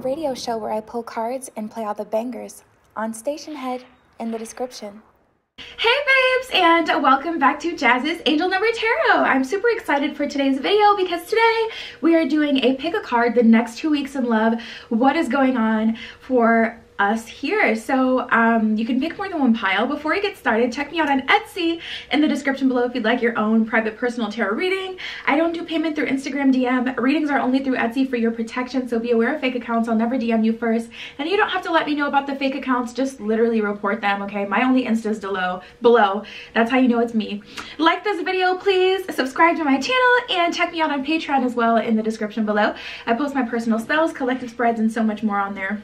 radio show where I pull cards and play all the bangers on Station Head in the description. Hey babes, and welcome back to Jazz's Angel Number Tarot. I'm super excited for today's video because today we are doing a pick a card, the next 2 weeks in love, what is going on for us here. So you can pick more than one pile. Before we get started, check me out on Etsy in the description below if you'd like your own private personal tarot reading. I don't do payment through Instagram DM. Readings are only through Etsy for your protection, so be aware of fake accounts. I'll never DM you first, and you don't have to let me know about the fake accounts. Just literally report them, okay? My only Insta is below. That's how you know it's me. Like this video, please. Subscribe to my channel and check me out on Patreon as well in the description below. I post my personal spells, collective spreads, and so much more on there.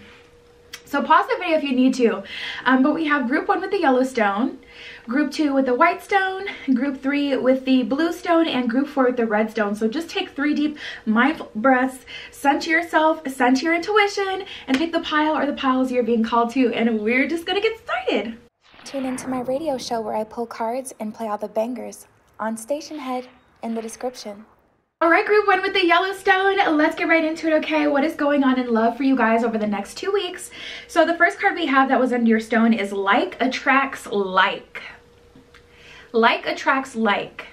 So pause the video if you need to. But we have group 1 with the yellow stone, group 2 with the white stone, group 3 with the blue stone, and group 4 with the red stone. So just take 3 deep mindful breaths, center yourself, center your intuition, and pick the pile or the piles you're being called to, and we're just gonna get started. Tune into my radio show where I pull cards and play all the bangers on Station Head in the description. All right, group 1 with the yellow stone, let's get right into it, okay? What is going on in love for you guys over the next 2 weeks? So the first card we have that was under your stone is like attracts like. Like attracts like.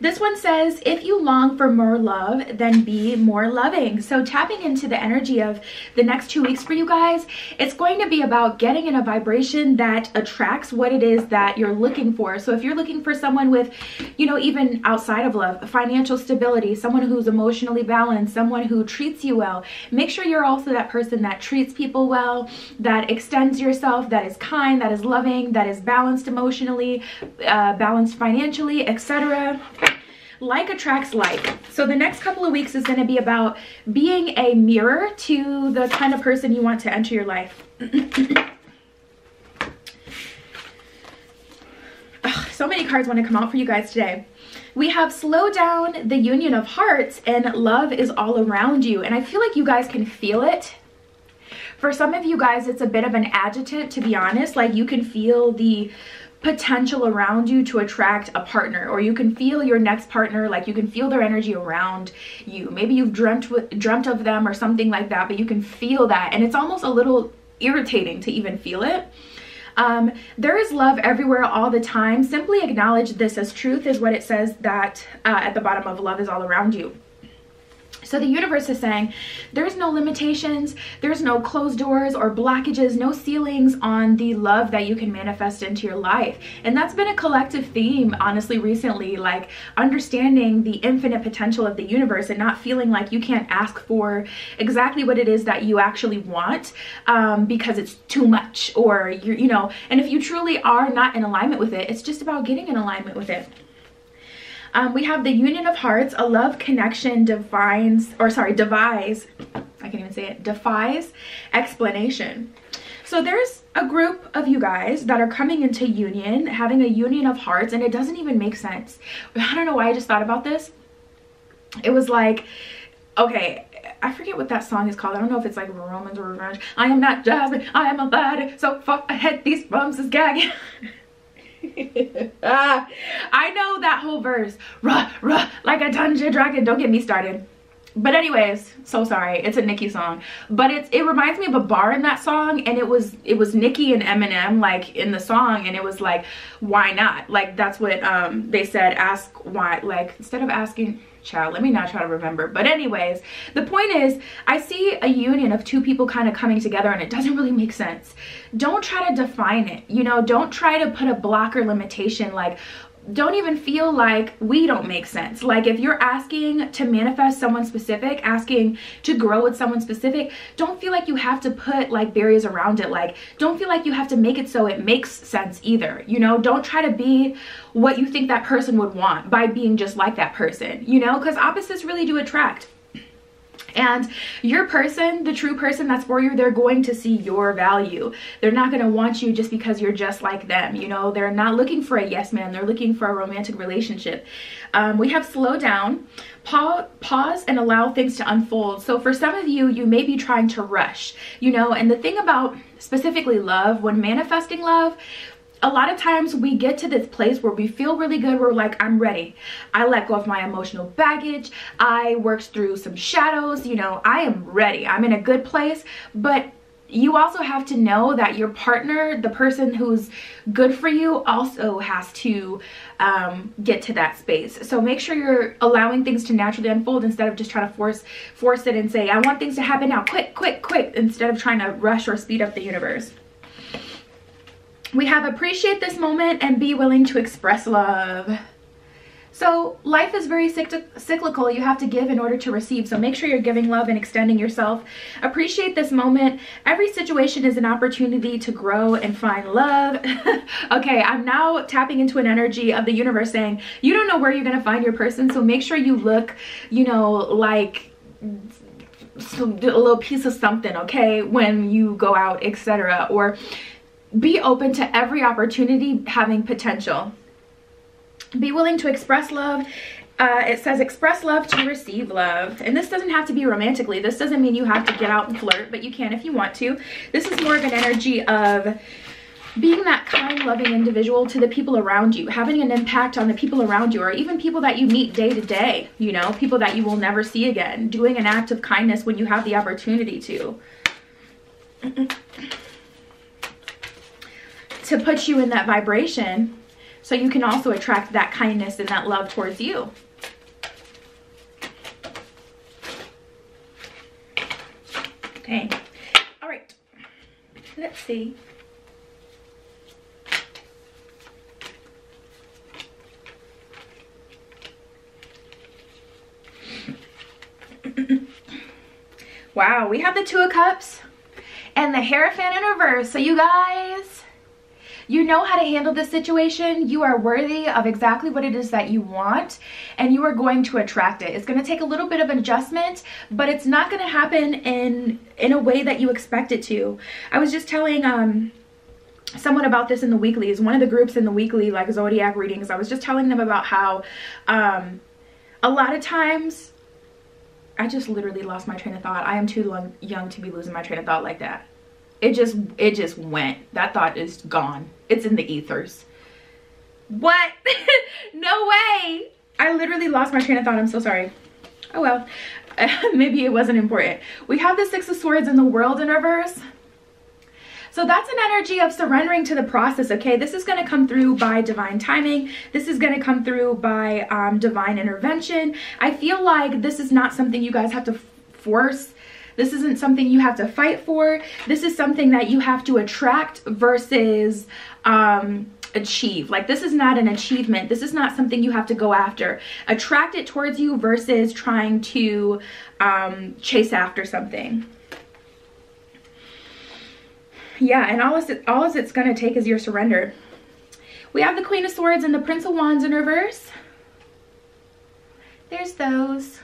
This one says, if you long for more love, then be more loving. So tapping into the energy of the next 2 weeks for you guys, it's going to be about getting in a vibration that attracts what it is that you're looking for. So if you're looking for someone with, you know, even outside of love, financial stability, someone who's emotionally balanced, someone who treats you well, make sure you're also that person that treats people well, that extends yourself, that is kind, that is loving, that is balanced emotionally, balanced financially, etc. Like attracts like. So the next couple of weeks is going to be about being a mirror to the kind of person you want to enter your life. So many cards want to come out for you guys today. We have slow down, the union of hearts, and love is all around you. And I feel like you guys can feel it. For some of you guys, it's a bit of an adjutant, to be honest. Like you can feel the potential around you to attract a partner, or you can feel your next partner, like you can feel their energy around you. Maybe you've dreamt of them or something like that, but you can feel that, and it's almost a little irritating to even feel it. There is love everywhere all the time. Simply acknowledge this as truth is what it says that at the bottom of love is all around you. So the universe is saying there's no limitations, there's no closed doors or blockages, no ceilings on the love that you can manifest into your life. And that's been a collective theme, honestly, recently, like understanding the infinite potential of the universe and not feeling like you can't ask for exactly what it is that you actually want because it's too much, or you know, and if you truly are not in alignment with it, it's just about getting in alignment with it. We have the union of hearts, a love connection defies explanation. So there's a group of you guys that are coming into union, having a union of hearts, and it doesn't even make sense. I don't know why I just thought about this. It was like, okay, I forget what that song is called. I don't know if it's like Romance or Revenge. I am not Jasmine, I am a lad, so far ahead these bums is gagging. I know that whole verse, rah rah like a dungeon dragon. Don't get me started. But anyways, so sorry, it's a Nicki song, but it reminds me of a bar in that song, and it was Nicki and Eminem like in the song, and it was like, why not? Like that's what they said, ask why, like instead of asking, child, let me not try to remember. But anyways, the point is, I see a union of two people kind of coming together, and it doesn't really make sense. Don't try to define it, you know, don't try to put a block or limitation. Like don't even feel like we don't make sense. Like if you're asking to manifest someone specific, asking to grow with someone specific, don't feel like you have to put like barriers around it. Like don't feel like you have to make it so it makes sense either, you know. Don't try to be what you think that person would want by being just like that person, you know, because opposites really do attract. And your person, the true person that's for you, they're going to see your value. They're not going to want you just because you're just like them. You know, they're not looking for a yes man. They're looking for a romantic relationship. We have slow down, pause and allow things to unfold. So for some of you, you may be trying to rush, you know, and the thing about specifically love, when manifesting love, a lot of times we get to this place where we feel really good. We're like, I'm ready. I let go of my emotional baggage. I worked through some shadows. You know, I am ready. I'm in a good place. But you also have to know that your partner, the person who's good for you, also has to get to that space. So make sure you're allowing things to naturally unfold instead of just trying to force it and say, I want things to happen now, quick, quick, quick, instead of trying to rush or speed up the universe. We have appreciate this moment and be willing to express love. So life is very cyclical. You have to give in order to receive. So make sure you're giving love and extending yourself. Appreciate this moment. Every situation is an opportunity to grow and find love. Okay, I'm now tapping into an energy of the universe saying, you don't know where you're going to find your person. So make sure you look, you know, like a little piece of something, okay, when you go out, etc. Or be open to every opportunity having potential. Be willing to express love. It says express love to receive love. And this doesn't have to be romantically. This doesn't mean you have to get out and flirt, but you can if you want to. This is more of an energy of being that kind, loving individual to the people around you, having an impact on the people around you, or even people that you meet day to day, you know, people that you will never see again. Doing an act of kindness when you have the opportunity to put you in that vibration, so you can also attract that kindness and that love towards you. Okay, all right, let's see. Wow, we have the Two of Cups and the Hierophant in reverse. So you guys, you know how to handle this situation. You are worthy of exactly what it is that you want, and you are going to attract it. It's going to take a little bit of an adjustment, but it's not going to happen in a way that you expect it to. I was just telling someone about this in the weeklies, one of the groups in the weekly, like zodiac readings. I was just telling them about how a lot of times, I just literally lost my train of thought. I am too young to be losing my train of thought like that. It just went. That thought is gone. It's in the ethers. What? No way. I literally lost my train of thought. I'm so sorry. Oh well. Maybe it wasn't important. We have the Six of Swords in the World in reverse. So that's an energy of surrendering to the process, okay? This is going to come through by divine timing. This is going to come through by divine intervention. I feel like this is not something you guys have to force. This isn't something you have to fight for. This is something that you have to attract versus achieve. Like, this is not an achievement. This is not something you have to go after. Attract it towards you versus trying to chase after something. Yeah, and all it's going to take is your surrender. We have the Queen of Swords and the Prince of Wands in reverse. There's those.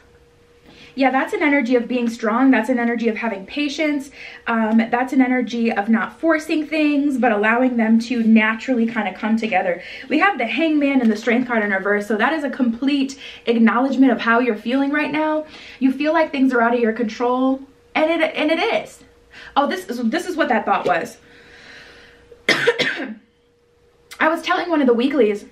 Yeah, that's an energy of being strong. That's an energy of having patience. That's an energy of not forcing things, but allowing them to naturally kind of come together. We have the Hangman and the Strength card in reverse. So that is a complete acknowledgement of how you're feeling right now. You feel like things are out of your control, and it is. Oh, this is what that thought was. I was telling one of the weeklies,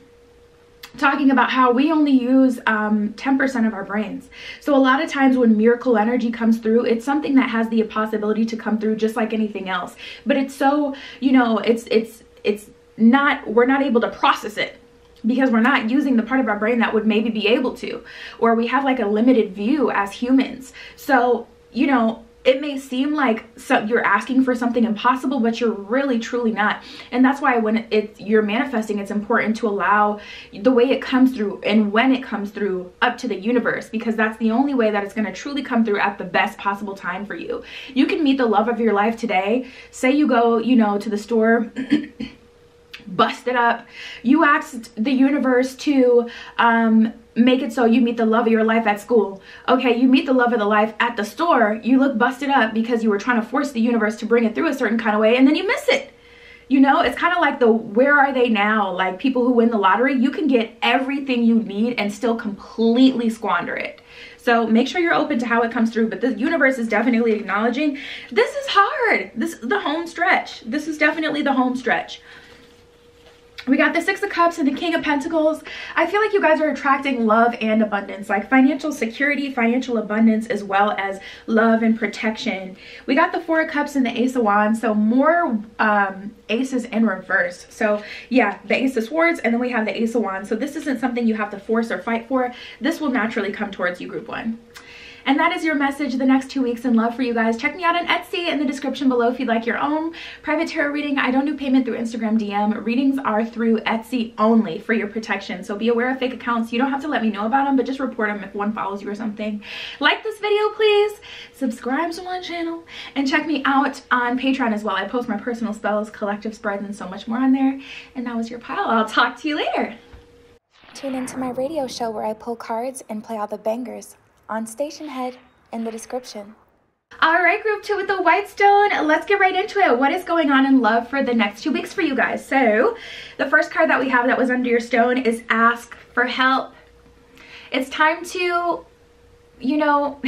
talking about how we only use 10% of our brains. So a lot of times when miracle energy comes through, it's something that has the possibility to come through just like anything else. But it's so, you know, we're not able to process it because we're not using the part of our brain that would maybe be able to, or we have like a limited view as humans. So, you know, it may seem like you're asking for something impossible, but you're really truly not. And that's why when you're manifesting, it's important to allow the way it comes through and when it comes through up to the universe, because that's the only way that it's going to truly come through at the best possible time for you. You can meet the love of your life today. Say you go, you know, to the store, bust it up. You asked the universe to make it so you meet the love of your life at school. Okay, you meet the love of the life at the store. You look busted up because you were trying to force the universe to bring it through a certain kind of way, and then you miss it. You know, it's kind of like the where are they now? Like people who win the lottery, you can get everything you need and still completely squander it. So make sure you're open to how it comes through, but the universe is definitely acknowledging this is hard. This is the home stretch. This is definitely the home stretch. We got the Six of Cups and the King of Pentacles. I feel like you guys are attracting love and abundance, like financial security, financial abundance, as well as love and protection. We got the Four of Cups and the Ace of Wands, so more aces in reverse. So yeah, the Ace of Swords, and then we have the Ace of Wands. So this isn't something you have to force or fight for. This will naturally come towards you, group one. And that is your message the next 2 weeks in love for you guys. Check me out on Etsy in the description below if you'd like your own private tarot reading. I don't do payment through Instagram DM. Readings are through Etsy only for your protection. So be aware of fake accounts. You don't have to let me know about them, but just report them if one follows you or something. Like this video, please. Subscribe to my channel. And check me out on Patreon as well. I post my personal spells, collective spreads, and so much more on there. And that was your pile. I'll talk to you later. Tune into my radio show where I pull cards and play all the bangers on Station Head in the description. All right, group 2 with the White Stone. Let's get right into it. What is going on in love for the next 2 weeks for you guys? So the first card that we have that was under your stone is Ask for Help. It's time to, you know,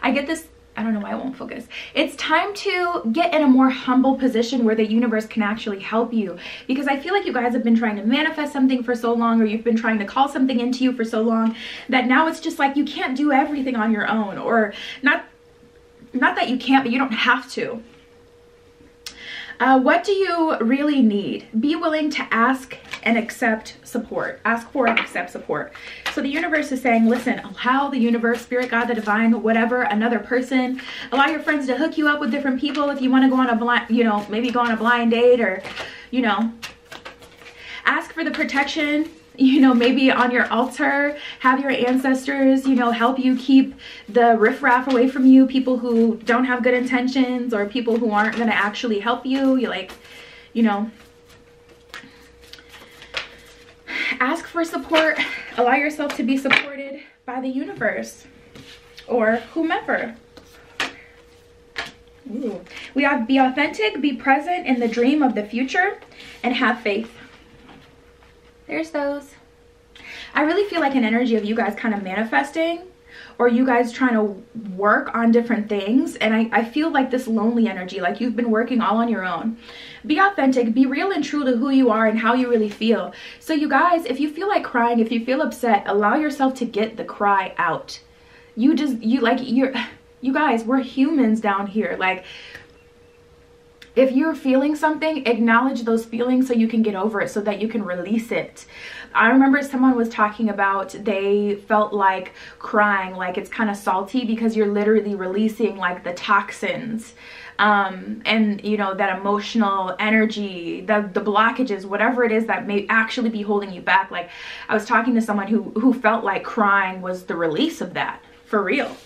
I get this, I don't know why I won't focus. It's time to get in a more humble position where the universe can actually help you, because I feel like you guys have been trying to manifest something for so long, or you've been trying to call something into you for so long, that now it's just like you can't do everything on your own, or not that you can't, but you don't have to. What do you really need? Be willing to ask and accept support. Ask for and accept support. So the universe is saying, listen, allow the universe, spirit, God, the divine, whatever, another person, allow your friends to hook you up with different people if you want to go on a blind, you know, maybe go on a blind date, or, you know, ask for the protection. You know, maybe on your altar, have your ancestors, you know, help you keep the riffraff away from you, people who don't have good intentions, or people who aren't going to actually help you. You like, you know, ask for support, allow yourself to be supported by the universe or whomever. Ooh. We have be authentic, be present in the dream of the future, and have faith. There's those. I really feel like an energy of you guys kind of manifesting, or you guys trying to work on different things. And I feel like this lonely energy, like you've been working all on your own. Be authentic, be real and true to who you are and how you really feel. So you guys, if you feel like crying, if you feel upset, allow yourself to get the cry out. You guys, we're humans down here. Like, if you're feeling something, acknowledge those feelings so you can get over it, so that you can release it. I remember someone was talking about they felt like crying, like it's kind of salty, because you're literally releasing like the toxins and, you know, that emotional energy, the blockages, whatever it is that may actually be holding you back. Like, I was talking to someone who felt like crying was the release of that, for real.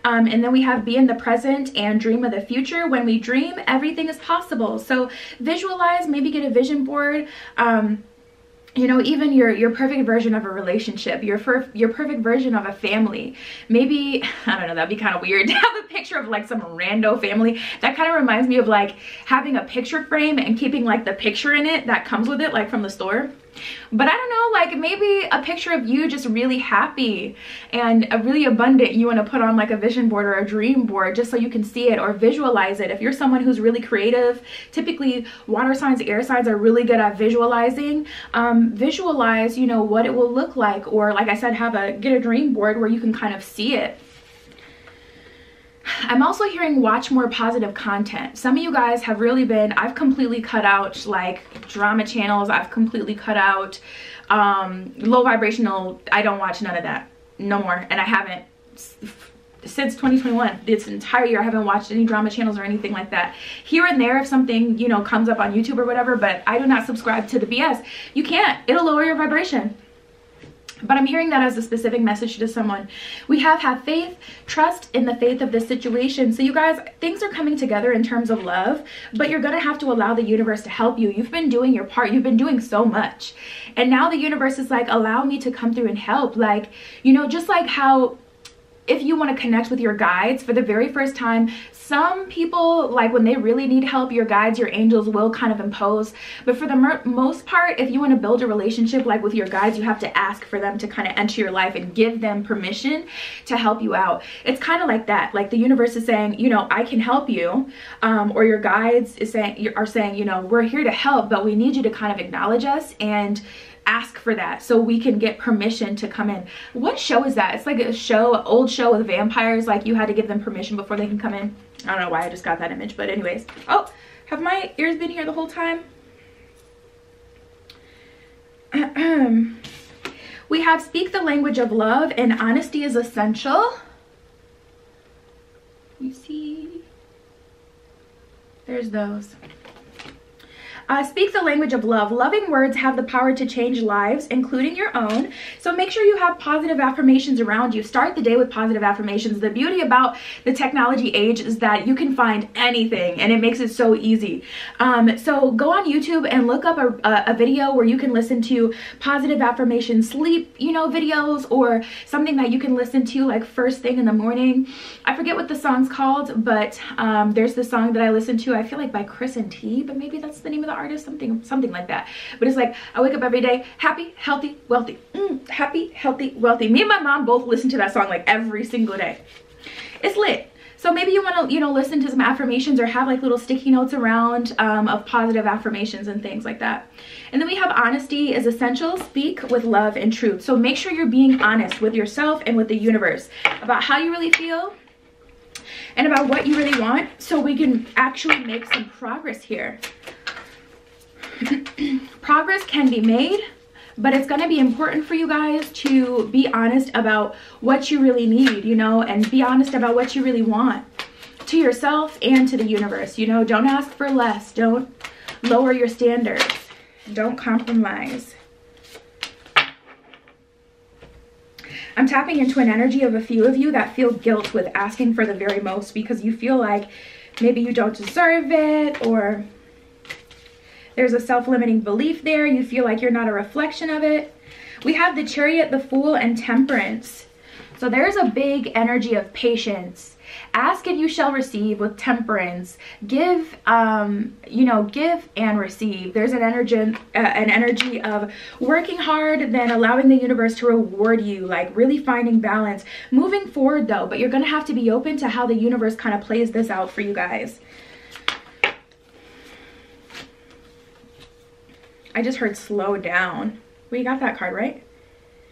And then we have be in the present and dream of the future. When we dream, everything is possible. So visualize, maybe get a vision board. You know, even your perfect version of a relationship, your perfect version of a family. Maybe, I don't know, that'd be kind of weird to have a picture of like some rando family. That kind of reminds me of like having a picture frame and keeping like the picture in it that comes with it, like from the store. But I don't know, like maybe a picture of you just really happy and really abundant, you want to put on like a vision board or a dream board, just so you can see it or visualize it. If you're someone who's really creative, typically water signs, air signs are really good at visualizing. Visualize, you know, what it will look like, or like I said, get a dream board where you can kind of see it. I'm also hearing watch more positive content. Some of you guys have really been, I've completely cut out like drama channels. I've completely cut out low vibrational. I don't watch none of that no more. And I haven't since 2021. This entire year I haven't watched any drama channels or anything like that. Here and there if something, you know, comes up on YouTube or whatever, but I do not subscribe to the BS. You can't. It'll lower your vibration. But I'm hearing that as a specific message to someone. We have faith, trust in the faith of this situation. So you guys, things are coming together in terms of love, but you're going to have to allow the universe to help you. You've been doing your part. You've been doing so much. And now the universe is like, allow me to come through and help. Like, you know, just like how if you want to connect with your guides for the very first time, some people, like when they really need help, your guides, your angels will kind of impose. But for the most part, if you want to build a relationship like with your guides, you have to ask for them to kind of enter your life and give them permission to help you out. It's kind of like that. Like the universe is saying, you know, I can help you, or your guides are saying, you know, we're here to help, but we need you to kind of acknowledge us and ask for that so we can get permission to come in. What show is that? It's like a show, an old show with vampires, like you had to give them permission before they can come in. I don't know why I just got that image, but anyways. Oh, have my ears been here the whole time? We have speak the language of love and honesty is essential. You see, there's those. Speak the language of love. Loving words have the power to change lives, including your own. So make sure you have positive affirmations around you. Start the day with positive affirmations. The beauty about the technology age is that you can find anything and it makes it so easy. So go on YouTube and look up a video where you can listen to positive affirmation sleep, you know, videos, or something that you can listen to like first thing in the morning. I forget what the song's called, but there's this song that I listen to, I feel like by Chris and T, but maybe that's the name of the artist, something like that. But it's like, I wake up every day happy, healthy, wealthy. Happy, healthy, wealthy. Me and my mom both listen to that song like every single day. It's lit. So maybe you want to, you know, listen to some affirmations or have like little sticky notes around of positive affirmations and things like that. And then we have honesty is essential. Speak with love and truth. So make sure you're being honest with yourself and with the universe about how you really feel and about what you really want, so we can actually make some progress here. Progress can be made, but it's going to be important for you guys to be honest about what you really need, you know, and be honest about what you really want to yourself and to the universe. You know, don't ask for less. Don't lower your standards. Don't compromise. I'm tapping into an energy of a few of you that feel guilt with asking for the very most because you feel like maybe you don't deserve it, or there's a self-limiting belief there. You feel like you're not a reflection of it. We have the Chariot, the Fool, and Temperance. So there's a big energy of patience. Ask and you shall receive with temperance. Give, you know, give and receive. There's an energy of working hard, then allowing the universe to reward you, like really finding balance. Moving forward though, but you're going to have to be open to how the universe kind of plays this out for you guys. I just heard slow down. We got that card, right?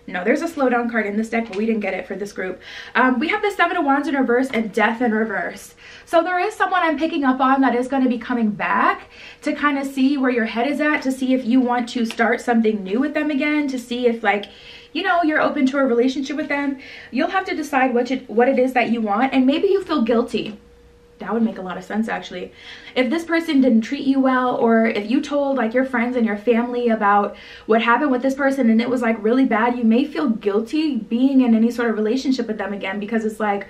No, there's a slow down card in this deck, but we didn't get it for this group. We have the Seven of Wands in reverse and Death in reverse. So there is someone I'm picking up on that is going to be coming back to kind of see where your head is at, to see if you want to start something new with them again, to see if, like, you know, you're open to a relationship with them. You'll have to decide what it is that you want, and maybe you feel guilty. That would make a lot of sense, actually. If this person didn't treat you well, or if you told like your friends and your family about what happened with this person and it was like really bad, you may feel guilty being in any sort of relationship with them again, because it's like,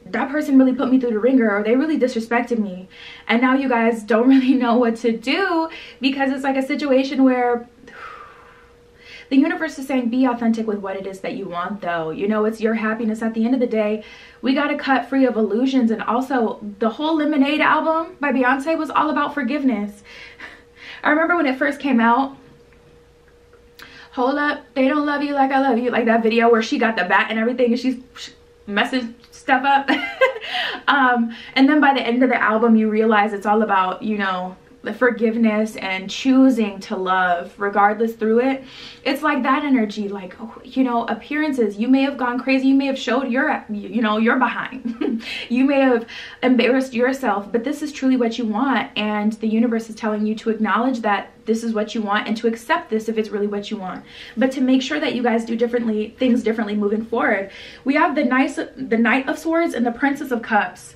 that person really put me through the ringer, or they really disrespected me. And now you guys don't really know what to do, because it's like a situation where the universe is saying be authentic with what it is that you want though. You know, it's your happiness at the end of the day. We got to cut free of illusions. And also the whole Lemonade album by Beyonce was all about forgiveness. I remember when it first came out. Hold up, they don't love you like I love you. Like that video where she got the bat and everything and she's messing stuff up. And then by the end of the album you realize it's all about, you know, the forgiveness and choosing to love regardless through it. It's like that energy, like, oh, you know, appearances. You may have gone crazy. You may have showed your, you know, your behind. You may have embarrassed yourself, but this is truly what you want. And the universe is telling you to acknowledge that this is what you want and to accept this if it's really what you want. But to make sure that you guys do things differently moving forward. We have the Knight of Swords and the Princess of Cups.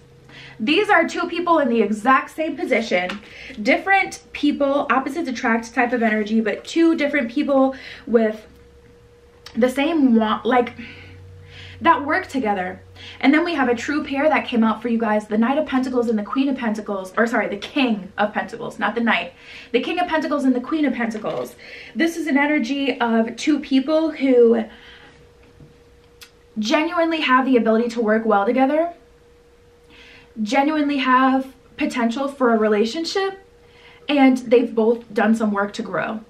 These are two people in the exact same position, different people, opposites attract type of energy, but two different people with the same want, like, that work together. And then we have a true pair that came out for you guys, the Knight of Pentacles and the Queen of Pentacles, or sorry, the King of Pentacles, not the Knight. The King of Pentacles and the Queen of Pentacles. This is an energy of two people who genuinely have the ability to work well together, genuinely have potential for a relationship, and they've both done some work to grow.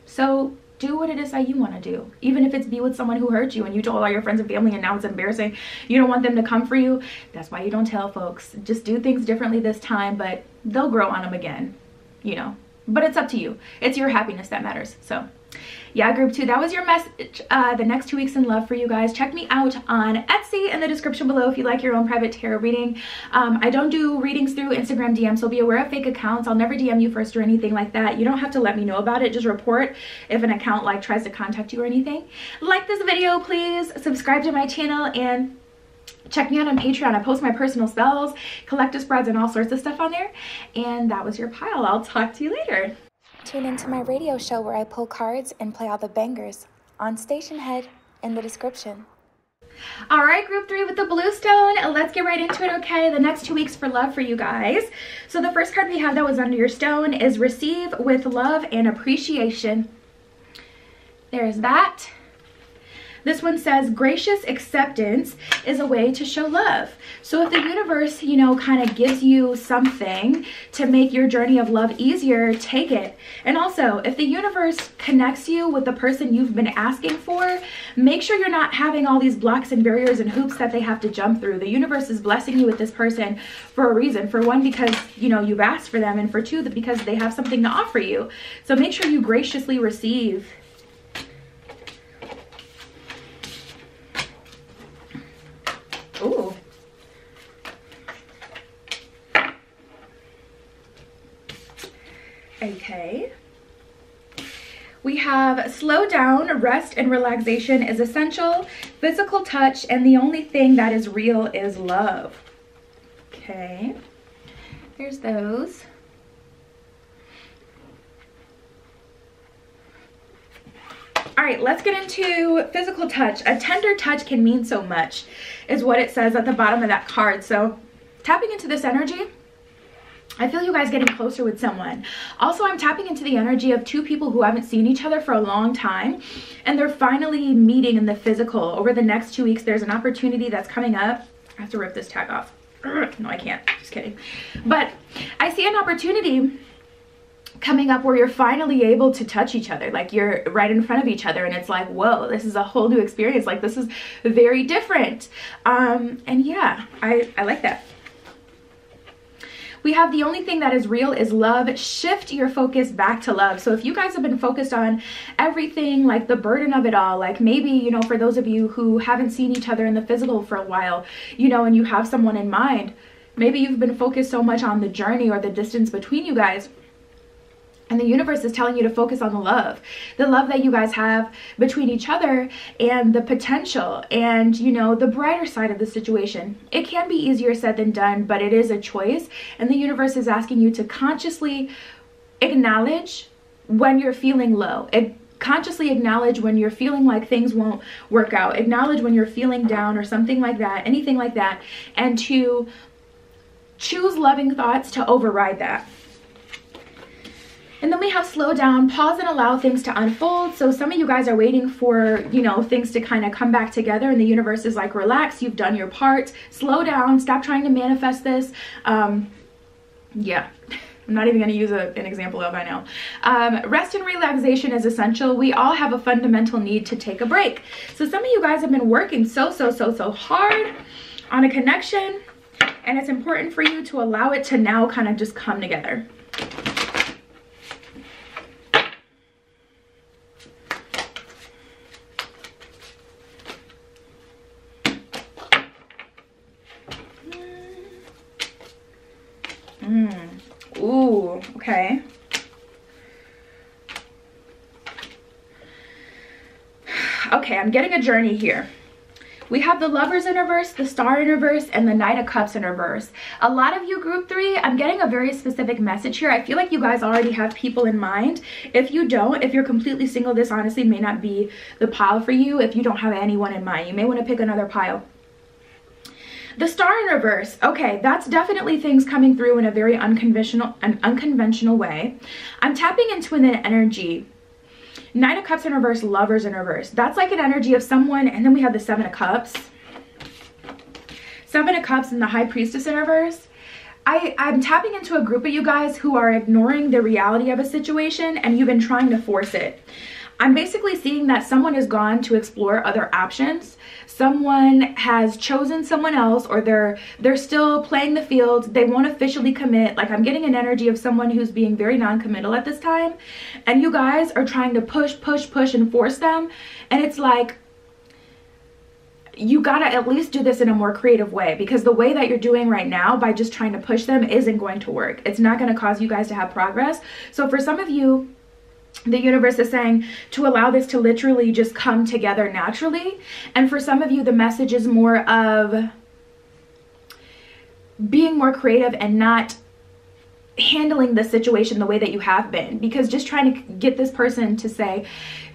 So do what it is that you want to do. Even if it's be with someone who hurt you and you told all your friends and family and now it's embarrassing, you don't want them to come for you. That's why you don't tell folks. Just do things differently this time, but they'll grow on them again, you know. But it's up to you. It's your happiness that matters. So yeah, group 2, that was your message. The next 2 weeks in love for you guys. Check me out on Etsy in the description below if you like your own private tarot reading. I don't do readings through Instagram DM, so be aware of fake accounts. I'll never DM you first or anything like that. You don't have to let me know about it. Just report if an account like tries to contact you or anything. Like this video, please. Subscribe to my channel and check me out on Patreon. I post my personal spells, collective spreads, and all sorts of stuff on there. And that was your pile. I'll talk to you later. Tune into my radio show where I pull cards and play all the bangers on Station Head in the description. All right, group 3 with the blue stone. Let's get right into it, okay? The next 2 weeks for love for you guys. So the first card we have that was under your stone is receive with love and appreciation. There's that. This one says gracious acceptance is a way to show love. So if the universe, you know, kind of gives you something to make your journey of love easier, take it. And also, if the universe connects you with the person you've been asking for, make sure you're not having all these blocks and barriers and hoops that they have to jump through. The universe is blessing you with this person for a reason. For one, because, you know, you've asked for them, and for two, because they have something to offer you. So make sure you graciously receive. Ooh. Okay. We have slow down, rest and relaxation is essential, physical touch, and the only thing that is real is love. Okay. There's those. All right, let's get into physical touch. A tender touch can mean so much, is what it says at the bottom of that card. So tapping into this energy, I feel you guys getting closer with someone. Also, I'm tapping into the energy of 2 people who haven't seen each other for a long time, and they're finally meeting in the physical. Over the next 2 weeks, there's an opportunity that's coming up. I have to rip this tag off. No, I can't. Just kidding. But I see an opportunity coming up where you're finally able to touch each other, like you're right in front of each other, and it's like, whoa, this is a whole new experience. Like, this is very different. And yeah, I like that. We have the only thing that is real is love. Shift your focus back to love. So if you guys have been focused on everything, like the burden of it all, like maybe, you know, for those of you who haven't seen each other in the physical for a while, you know, and you have someone in mind, maybe you've been focused so much on the journey or the distance between you guys, and the universe is telling you to focus on the love that you guys have between each other, and the potential and, you know, the brighter side of the situation. It can be easier said than done, but it is a choice. And the universe is asking you to consciously acknowledge when you're feeling low. Consciously acknowledge when you're feeling like things won't work out. Acknowledge when you're feeling down or something like that, anything like that. And to choose loving thoughts to override that. And then we have slow down, pause, and allow things to unfold. So some of you guys are waiting for, you know, things to kind of come back together, and the universe is like, relax, you've done your part, slow down, stop trying to manifest this. Yeah, I'm not even going to use an example of, I know. Rest and relaxation is essential. We all have a fundamental need to take a break. So some of you guys have been working so hard on a connection, and it's important for you to allow it to now kind of just come together. Ooh, okay. Okay, I'm getting a journey here. We have the Lovers in reverse, the Star in reverse, and the Knight of Cups in reverse. A lot of you, group 3, I'm getting a very specific message here. I feel like you guys already have people in mind. If you don't, if you're completely single, this honestly may not be the pile for you. If you don't have anyone in mind, you may want to pick another pile. The Star in reverse, okay, that's definitely things coming through in a very unconventional way. I'm tapping into an energy Nine of Cups in reverse, Lovers in reverse. That's like an energy of someone, and then we have the Seven of Cups. Seven of Cups and the High Priestess in reverse. I'm tapping into a group of you guys who are ignoring the reality of a situation and you've been trying to force it. I'm basically seeing that someone has gone to explore other options. Someone has chosen someone else, or they're still playing the field. They won't officially commit. Like, I'm getting an energy of someone who's being very non-committal at this time. And you guys are trying to push and force them. And it's like, you gotta at least do this in a more creative way, because the way that you're doing right now by just trying to push them isn't going to work. It's not going to cause you guys to have progress. So for some of you, the universe is saying to allow this to literally just come together naturally. And for some of you, the message is more of being more creative and not handling the situation the way that you have been, because just trying to get this person to say,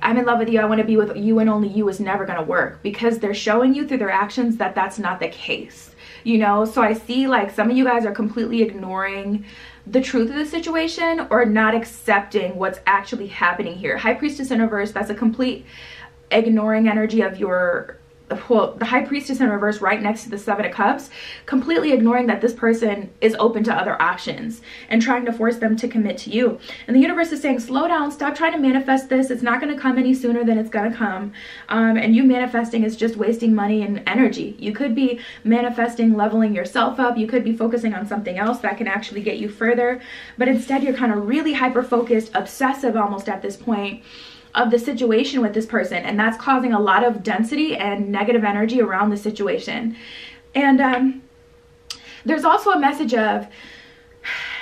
I'm in love with you, I want to be with you and only you, is never going to work, because they're showing you through their actions that that's not the case, you know. So I see like some of you guys are completely ignoring the truth of the situation or not accepting what's actually happening here. High Priestess in reverse, that's a complete ignoring energy of your, well, the High Priestess in reverse right next to the Seven of Cups, completely ignoring that this person is open to other options and trying to force them to commit to you. And the universe is saying, slow down, stop trying to manifest this. It's not going to come any sooner than it's going to come. And you manifesting is just wasting money and energy. You could be manifesting leveling yourself up. You could be focusing on something else that can actually get you further. But instead, you're kind of really hyper-focused, obsessive almost at this point, of the situation with this person, and that's causing a lot of density and negative energy around the situation. And there's also a message of,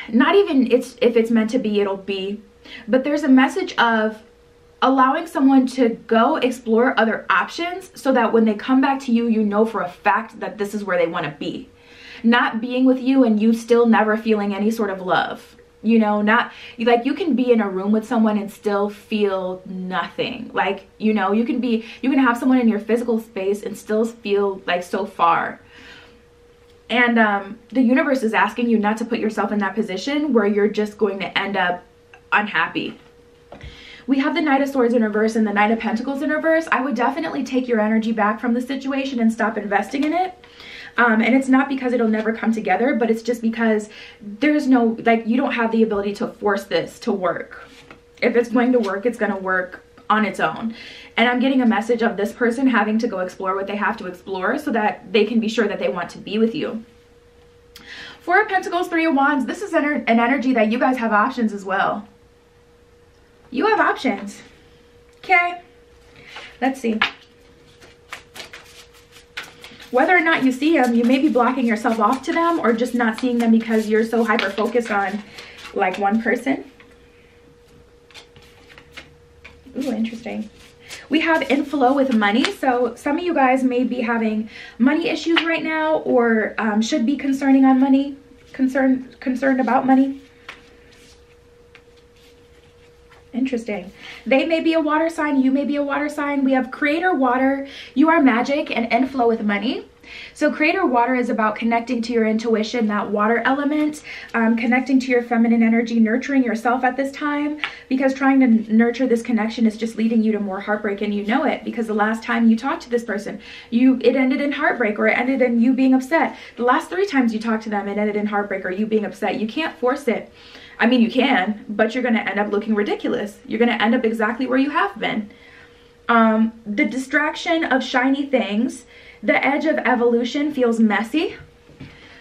not even if it's meant to be, it'll be, but there's a message of allowing someone to go explore other options so that when they come back to you, you know for a fact that this is where they want to be. Not being with you and you still never feeling any sort of love. You know, not like you can be in a room with someone and still feel nothing. Like, you know, you can have someone in your physical space and still feel like so far. And the universe is asking you not to put yourself in that position where you're just going to end up unhappy. We have the Knight of Swords in reverse and the Knight of Pentacles in reverse. I would definitely take your energy back from the situation and stop investing in it. And it's not because it'll never come together, but it's just because there's no, like, you don't have the ability to force this to work. If it's going to work, it's going to work on its own. And I'm getting a message of this person having to go explore what they have to explore so that they can be sure that they want to be with you. Four of Pentacles, Three of Wands. This is an energy that you guys have options as well. You have options. Okay. Let's see. Whether or not you see them, you may be blocking yourself off to them or just not seeing them because you're so hyper focused on like one person. Ooh, interesting. We have inflow with money. So some of you guys may be having money issues right now, or should be concerned about money. Interesting. They may be a water sign. You may be a water sign. We have creator water. You are magic and inflow with money. So creator water is about connecting to your intuition, that water element, connecting to your feminine energy, nurturing yourself at this time, because trying to nurture this connection is just leading you to more heartbreak, and you know it because the last time you talked to this person, it ended in heartbreak, or it ended in you being upset. The last 3 times you talked to them, it ended in heartbreak or you being upset. You can't force it. I mean, you can, but you're going to end up looking ridiculous. You're going to end up exactly where you have been. The distraction of shiny things, the edge of evolution feels messy.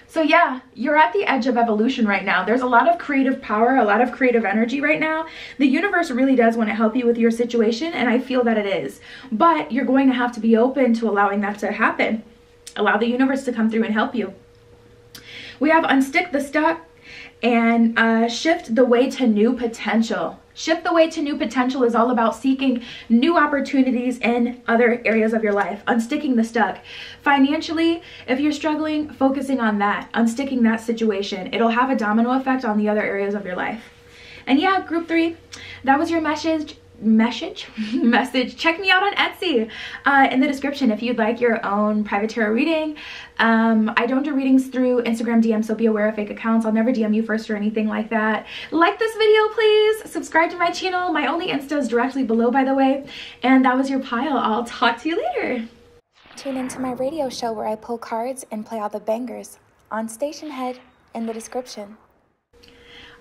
So yeah, you're at the edge of evolution right now. There's a lot of creative power, a lot of creative energy right now. The universe really does want to help you with your situation, and I feel that it is. But you're going to have to be open to allowing that to happen. Allow the universe to come through and help you. We have unstick the stuck and shift the way to new potential. Shift the way to new potential is all about seeking new opportunities in other areas of your life. Unsticking the stuck. Financially, if you're struggling, focusing on that, unsticking that situation. It'll have a domino effect on the other areas of your life. And yeah, group 3, that was your message. message. Check me out on Etsy in the description if you'd like your own private tarot reading. I don't do readings through Instagram DM, so be aware of fake accounts. I'll never DM you first or anything like that. Like this video, please. Subscribe to my channel. My Only Insta is directly below, by the way. And that was your pile. I'll talk to you later. Tune into my radio show where I pull cards and play all the bangers on Station Head in the description.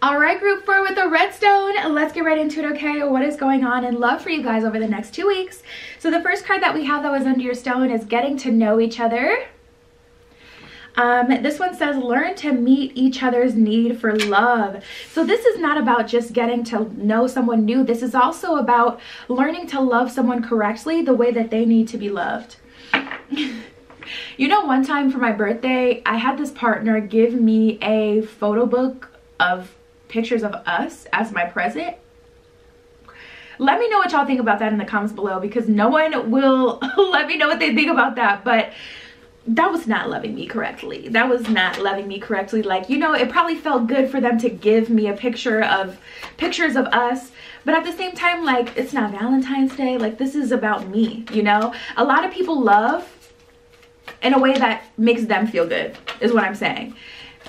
All right, group 4 with the redstone. Let's get right into it, okay? What is going on in love for you guys over the next 2 weeks? So the first card that we have that was under your stone is getting to know each other. This one says, learn to meet each other's need for love. So this is not about just getting to know someone new. This is also about learning to love someone correctly, the way that they need to be loved. You know, one time for my birthday, I had this partner give me a photo book of pictures of us as my present. Let me know what y'all think about that in the comments below, because no one will let me know what they think about that. But that was not loving me correctly. That was not loving me correctly. Like, you know, it probably felt good for them to give me a pictures of us, but at the same time, like, it's not Valentine's Day. Like, this is about me, you know? A lot of people love in a way that makes them feel good, is what I'm saying.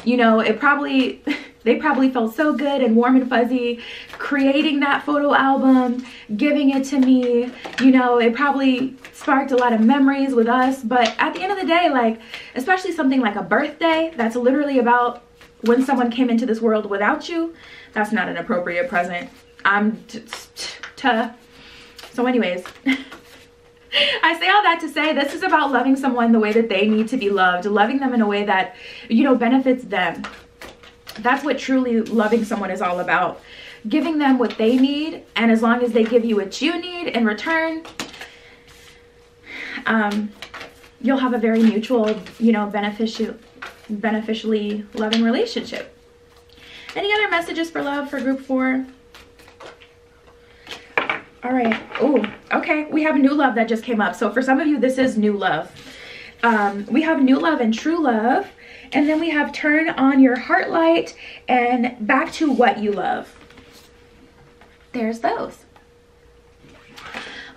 You know, they probably felt so good and warm and fuzzy creating that photo album, giving it to me. You know, it probably sparked a lot of memories with us. But at the end of the day, like, especially something like a birthday, that's literally about when someone came into this world without you. That's not an appropriate present. So anyways, I say all that to say this is about loving someone the way that they need to be loved, loving them in a way that, you know, benefits them. That's what truly loving someone is all about. Giving them what they need, and as long as they give you what you need in return, you'll have a very mutual, you know, beneficially loving relationship. Any other messages for love for group 4? All right. Oh, okay. We have new love that just came up. So for some of you, this is new love. We have new love and true love. And then we have turn on your heart light and back to what you love. There's those.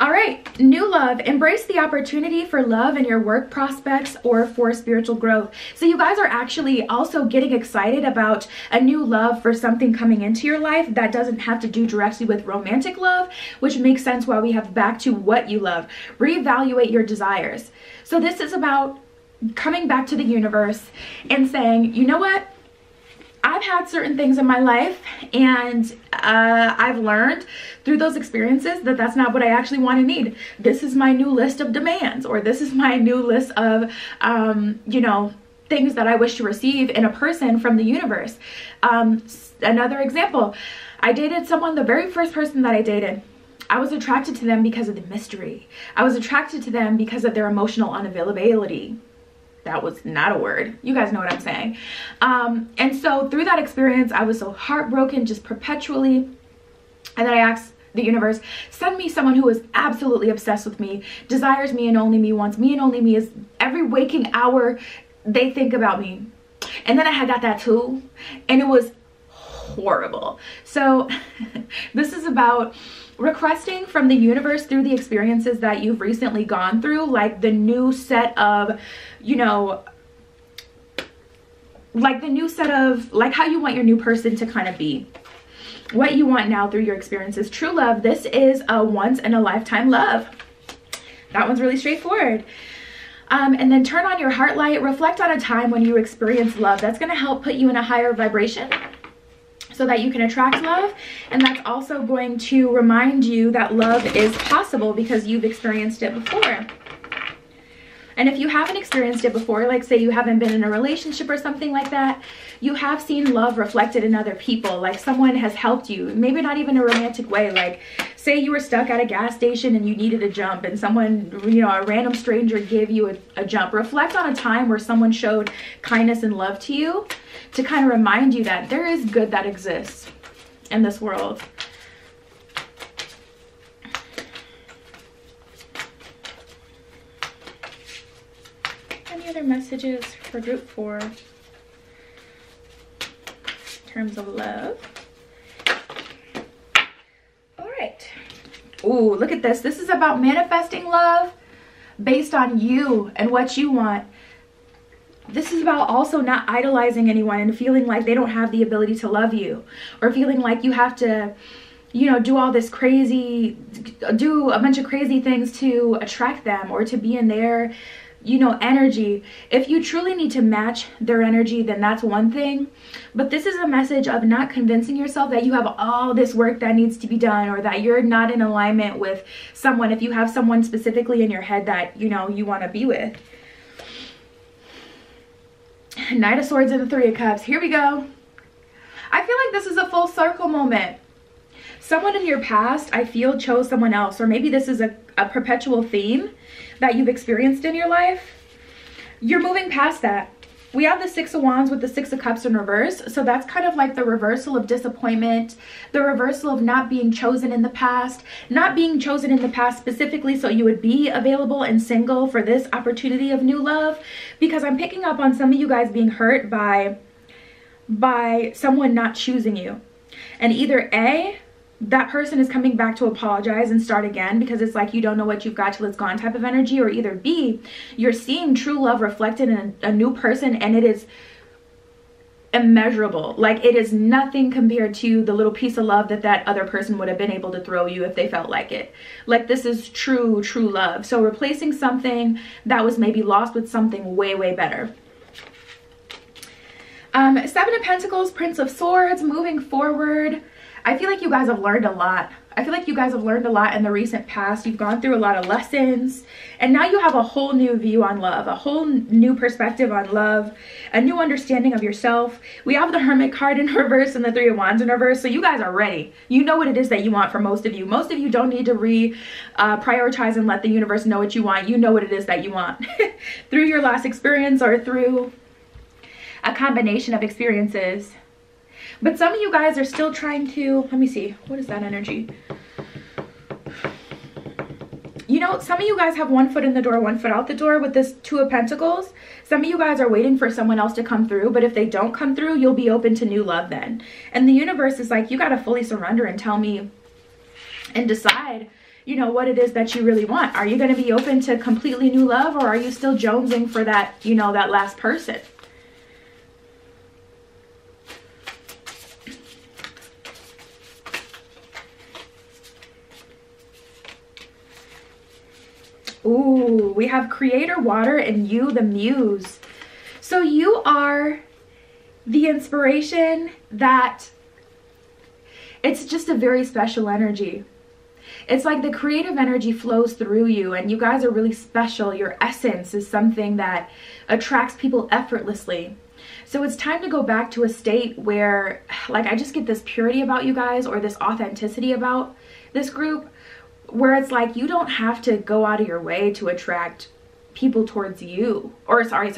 All right, new love. Embrace the opportunity for love in your work prospects or for spiritual growth. So you guys are actually also getting excited about a new love for something coming into your life that doesn't have to do directly with romantic love, which makes sense why we have back to what you love. Reevaluate your desires. So this is about coming back to the universe and saying, you know what? I've had certain things in my life, and I've learned through those experiences that that's not what I actually want to need. This is my new list of demands, or this is my new list of, you know, things that I wish to receive in a person from the universe. Another example, I dated someone, the very first person that I dated. I was attracted to them because of the mystery. I was attracted to them because of their emotional unavailability. That was not a word. You guys know what I'm saying. And so through that experience, I was so heartbroken just perpetually. And then I asked the universe, send me someone who is absolutely obsessed with me, desires me and only me, wants me and only me, is every waking hour they think about me. And then I got that too, and it was horrible. So this is about requesting from the universe through the experiences that you've recently gone through, like the new set of, you know, like the new set of, like how you want your new person to kind of be, what you want now through your experiences. True love, this is a once in a lifetime love. That one's really straightforward. And then turn on your heart light, reflect on a time when you experienced love. That's going to help put you in a higher vibration so that you can attract love. And that's also going to remind you that love is possible because you've experienced it before. And if you haven't experienced it before, like say you haven't been in a relationship or something like that, you have seen love reflected in other people. Like someone has helped you, maybe not even a romantic way. Like say you were stuck at a gas station and you needed a jump, and someone, you know, a random stranger gave you a jump. Reflect on a time where someone showed kindness and love to you to kind of remind you that there is good that exists in this world. Any other messages for group 4 in terms of love? All right, Ooh, look at this. This is about manifesting love based on you and what you want. This is about also not idolizing anyone and feeling like they don't have the ability to love you, or feeling like you have to, you know, do all this crazy, do a bunch of crazy things to attract them or to be in their, you know, energy. If you truly need to match their energy, then that's one thing. But this is a message of not convincing yourself that you have all this work that needs to be done, or that you're not in alignment with someone if you have someone specifically in your head that, you know, you want to be with. Knight of Swords and the Three of Cups. Here we go. I feel like this is a full circle moment. Someone in your past, I feel, chose someone else, or maybe this is a perpetual theme that you've experienced in your life. You're moving past that. We have the Six of Wands with the Six of Cups in reverse. So that's kind of like the reversal of disappointment, the reversal of not being chosen in the past, not being chosen in the past specifically so you would be available and single for this opportunity of new love. Because I'm picking up on some of you guys being hurt by someone not choosing you. And either A, that person is coming back to apologize and start again because it's like you don't know what you've got till it's gone type of energy, or either B, you're seeing true love reflected in a new person and it is immeasurable. Like, it is nothing compared to the little piece of love that that other person would have been able to throw you if they felt like it. Like, this is true love. So replacing something that was maybe lost with something way better. Seven of Pentacles, Prince of Swords, moving forward. I feel like you guys have learned a lot. I feel like you guys have learned a lot in the recent past. You've gone through a lot of lessons, and now you have a whole new view on love, a whole new perspective on love, a new understanding of yourself. We have the Hermit card in reverse and the Three of Wands in reverse, so you guys are ready. You know what it is that you want for most of you. Most of you don't need to prioritize and let the universe know what you want. You know what it is that you want through your last experience or through a combination of experiences. But some of you guys are still trying to, let me see, what is that energy? You know, some of you guys have one foot in the door, one foot out the door with this Two of Pentacles. Some of you guys are waiting for someone else to come through, but if they don't come through, you'll be open to new love then. And the universe is like, you got to fully surrender and tell me and decide, you know, what it is that you really want. Are you going to be open to completely new love, or are you still jonesing for that, you know, that last person? Ooh, we have Creator, Water, and you, the Muse. So you are the inspiration that, it's just a very special energy. It's like the creative energy flows through you, and you guys are really special. Your essence is something that attracts people effortlessly. So it's time to go back to a state where, like, I just get this purity about you guys, or this authenticity about this group, where it's like you don't have to go out of your way to attract people towards you. Or sorry,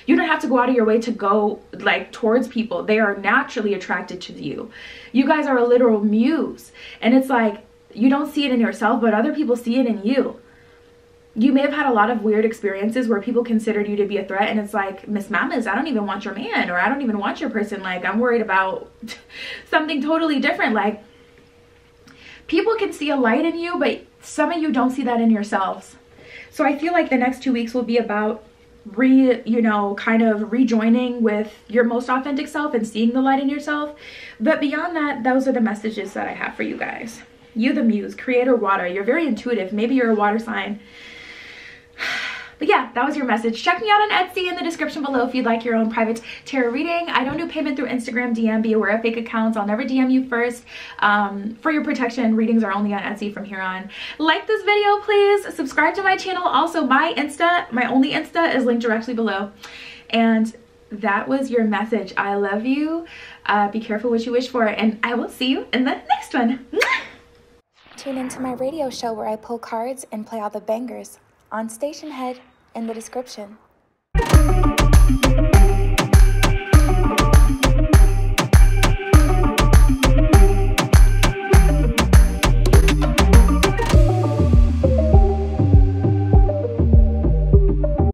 you don't have to go out of your way to go like towards people. They are naturally attracted to you. You guys are a literal muse, and it's like you don't see it in yourself, but other people see it in you. You may have had a lot of weird experiences where people considered you to be a threat, and it's like, Miss Mamas, I don't even want your man, or I don't even want your person. Like, I'm worried about something totally different. Like, people can see a light in you, but some of you don't see that in yourselves. So I feel like the next 2 weeks will be about kind of rejoining with your most authentic self and seeing the light in yourself. But beyond that, those are the messages that I have for you guys. You, the Muse, Creator, Water. You're very intuitive. Maybe you're a water sign. But yeah, that was your message. Check me out on Etsy in the description below if you'd like your own private tarot reading. I don't do payment through Instagram DM. Be aware of fake accounts. I'll never DM you first. For your protection, readings are only on Etsy from here on. Like this video, please. Subscribe to my channel. Also, my Insta, my only Insta, is linked directly below. And that was your message. I love you. Be careful what you wish for. And I will see you in the next one. Tune into my radio show where I pull cards and play all the bangers on Station Head in the description.